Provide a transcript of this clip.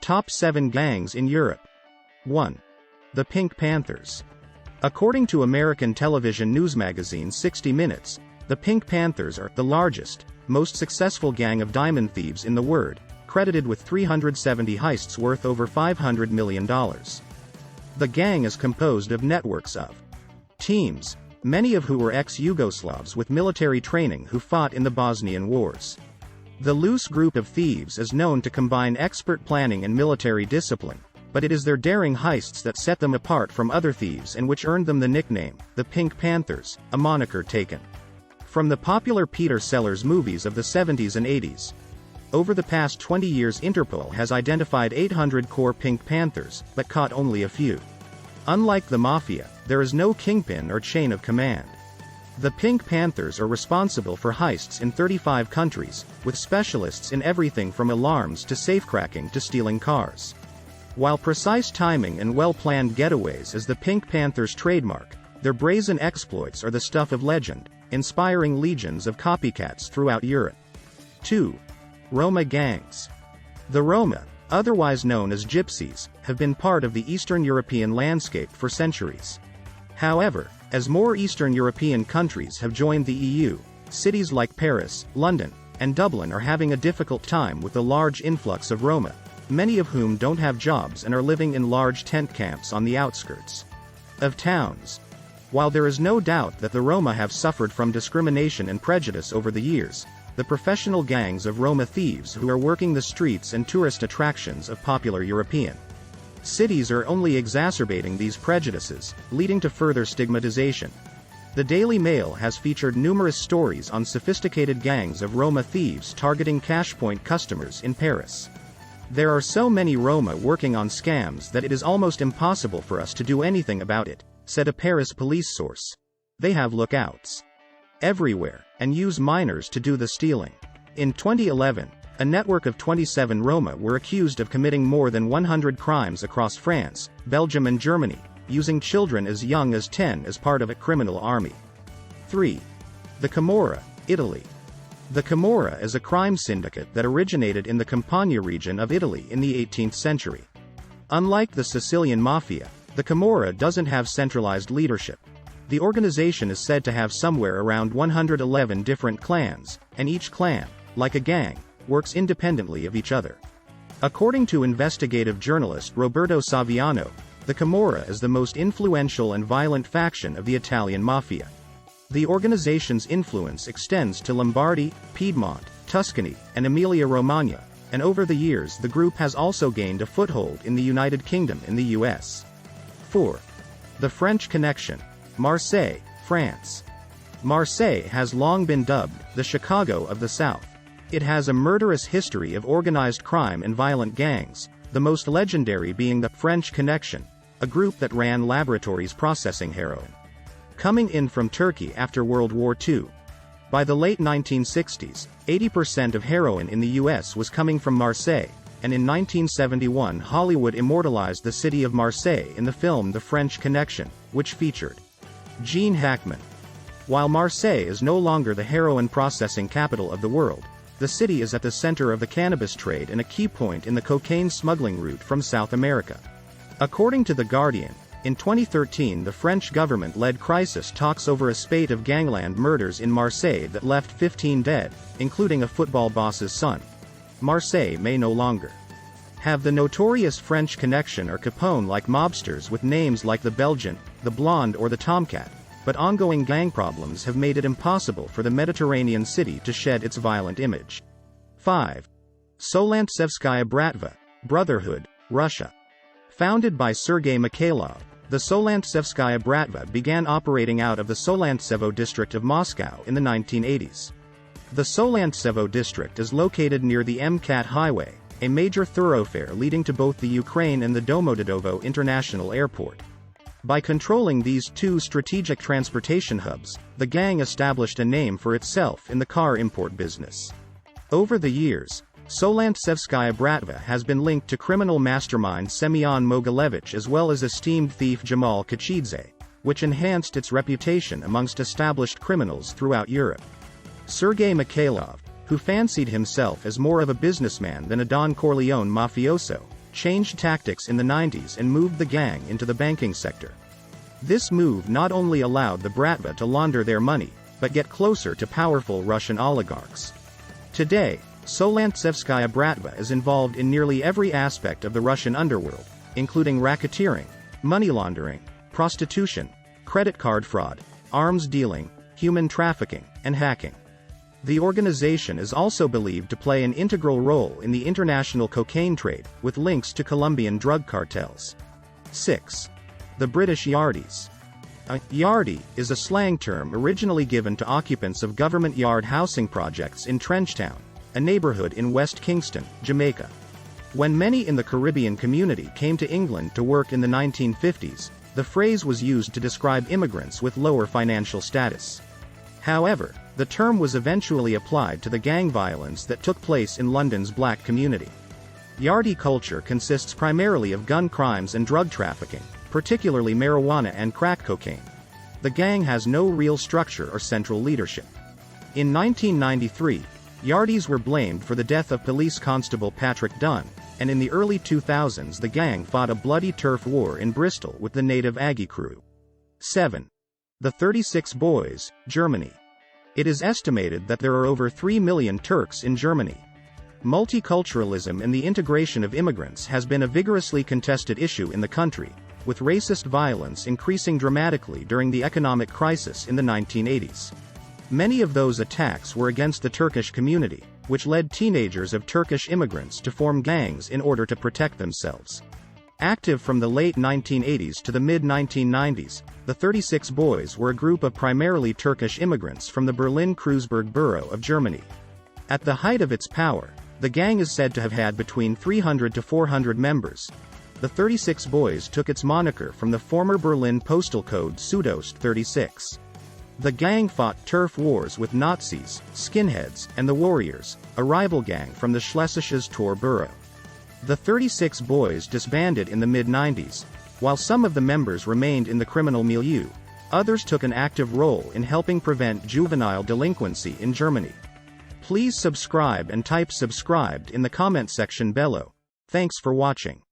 Top 7 Gangs in Europe. 1. The Pink Panthers. According to American television news magazine 60 Minutes, the Pink Panthers are the largest, most successful gang of diamond thieves in the world, credited with 370 heists worth over $500 million. The gang is composed of networks of teams, many of who were ex-Yugoslavs with military training who fought in the Bosnian Wars. The loose group of thieves is known to combine expert planning and military discipline, but it is their daring heists that set them apart from other thieves and which earned them the nickname, the Pink Panthers, a moniker taken from the popular Peter Sellers movies of the 70s and 80s. Over the past 20 years, Interpol has identified 800 core Pink Panthers, but caught only a few. Unlike the Mafia, there is no kingpin or chain of command. The Pink Panthers are responsible for heists in 35 countries, with specialists in everything from alarms to safecracking to stealing cars. While precise timing and well-planned getaways is the Pink Panthers' trademark, their brazen exploits are the stuff of legend, inspiring legions of copycats throughout Europe. 2. Roma gangs. The Roma, otherwise known as gypsies, have been part of the Eastern European landscape for centuries. However, as more Eastern European countries have joined the EU, cities like Paris, London, and Dublin are having a difficult time with the large influx of Roma, many of whom don't have jobs and are living in large tent camps on the outskirts of towns. While there is no doubt that the Roma have suffered from discrimination and prejudice over the years, the professional gangs of Roma thieves who are working the streets and tourist attractions of popular European cities are only exacerbating these prejudices, leading to further stigmatization. The Daily Mail has featured numerous stories on sophisticated gangs of Roma thieves targeting Cashpoint customers in Paris. There are so many Roma working on scams that it is almost impossible for us to do anything about it, said a Paris police source. They have lookouts everywhere, and use minors to do the stealing. In 2011, a network of 27 Roma were accused of committing more than 100 crimes across France, Belgium and Germany, using children as young as 10 as part of a criminal army. 3. The Camorra, Italy. The Camorra is a crime syndicate that originated in the Campania region of Italy in the 18th century. Unlike the Sicilian Mafia, the Camorra doesn't have centralized leadership. The organization is said to have somewhere around 111 different clans, and each clan, like a gang, works independently of each other. According to investigative journalist Roberto Saviano, the Camorra is the most influential and violent faction of the Italian Mafia. The organization's influence extends to Lombardy, Piedmont, Tuscany, and Emilia-Romagna, and over the years the group has also gained a foothold in the United Kingdom and the US. 4. The French Connection. Marseille, France. Marseille has long been dubbed the Chicago of the South. It has a murderous history of organized crime and violent gangs, the most legendary being the French Connection, a group that ran laboratories processing heroin coming in from Turkey after World War II. By the late 1960s, 80% of heroin in the US was coming from Marseille, and in 1971 Hollywood immortalized the city of Marseille in the film The French Connection, which featured Gene Hackman. While Marseille is no longer the heroin processing capital of the world, the city is at the center of the cannabis trade and a key point in the cocaine smuggling route from South America. According to The Guardian, in 2013 the French government led crisis talks over a spate of gangland murders in Marseille that left 15 dead, including a football boss's son. Marseille may no longer have the notorious French Connection or Capone-like mobsters with names like the Belgian, the Blonde or the Tomcat, but ongoing gang problems have made it impossible for the Mediterranean city to shed its violent image. 5. Solantsevskaya Bratva, Brotherhood, Russia. Founded by Sergei Mikhailov, the Solantsevskaya Bratva began operating out of the Solantsevo district of Moscow in the 1980s. The Solantsevo district is located near the MKAT highway, a major thoroughfare leading to both the Ukraine and the Domodedovo International Airport. By controlling these two strategic transportation hubs, the gang established a name for itself in the car import business. Over the years, Solantsevskaya Bratva has been linked to criminal mastermind Semyon Mogilevich as well as esteemed thief Jamal Khashidze, which enhanced its reputation amongst established criminals throughout Europe. Sergei Mikhailov, who fancied himself as more of a businessman than a Don Corleone mafioso, changed tactics in the 90s and moved the gang into the banking sector. This move not only allowed the Bratva to launder their money, but get closer to powerful Russian oligarchs. Today, Solantsevskaya Bratva is involved in nearly every aspect of the Russian underworld, including racketeering, money laundering, prostitution, credit card fraud, arms dealing, human trafficking, and hacking. The organization is also believed to play an integral role in the international cocaine trade, with links to Colombian drug cartels. 6. The British Yardis. A yardie is a slang term originally given to occupants of government yard housing projects in Trenchtown, a neighborhood in West Kingston, Jamaica. When many in the Caribbean community came to England to work in the 1950s, the phrase was used to describe immigrants with lower financial status. However, the term was eventually applied to the gang violence that took place in London's black community. Yardie culture consists primarily of gun crimes and drug trafficking, particularly marijuana and crack cocaine. The gang has no real structure or central leadership. In 1993, Yardies were blamed for the death of police constable Patrick Dunn, and in the early 2000s the gang fought a bloody turf war in Bristol with the native Aggie crew. 7. The 36 Boys, Germany. It is estimated that there are over 3 million Turks in Germany. Multiculturalism and the integration of immigrants has been a vigorously contested issue in the country, with racist violence increasing dramatically during the economic crisis in the 1980s. Many of those attacks were against the Turkish community, which led teenagers of Turkish immigrants to form gangs in order to protect themselves. Active from the late 1980s to the mid-1990s, the 36 Boys were a group of primarily Turkish immigrants from the Berlin-Kreuzberg borough of Germany. At the height of its power, the gang is said to have had between 300 to 400 members. The 36 Boys took its moniker from the former Berlin postal code Südost 36. The gang fought turf wars with Nazis, skinheads, and the Warriors, a rival gang from the Schlesisches Tor borough. The 36 Boys disbanded in the mid-90s. While some of the members remained in the criminal milieu, others took an active role in helping prevent juvenile delinquency in Germany. Please subscribe and type subscribed in the comment section below. Thanks for watching.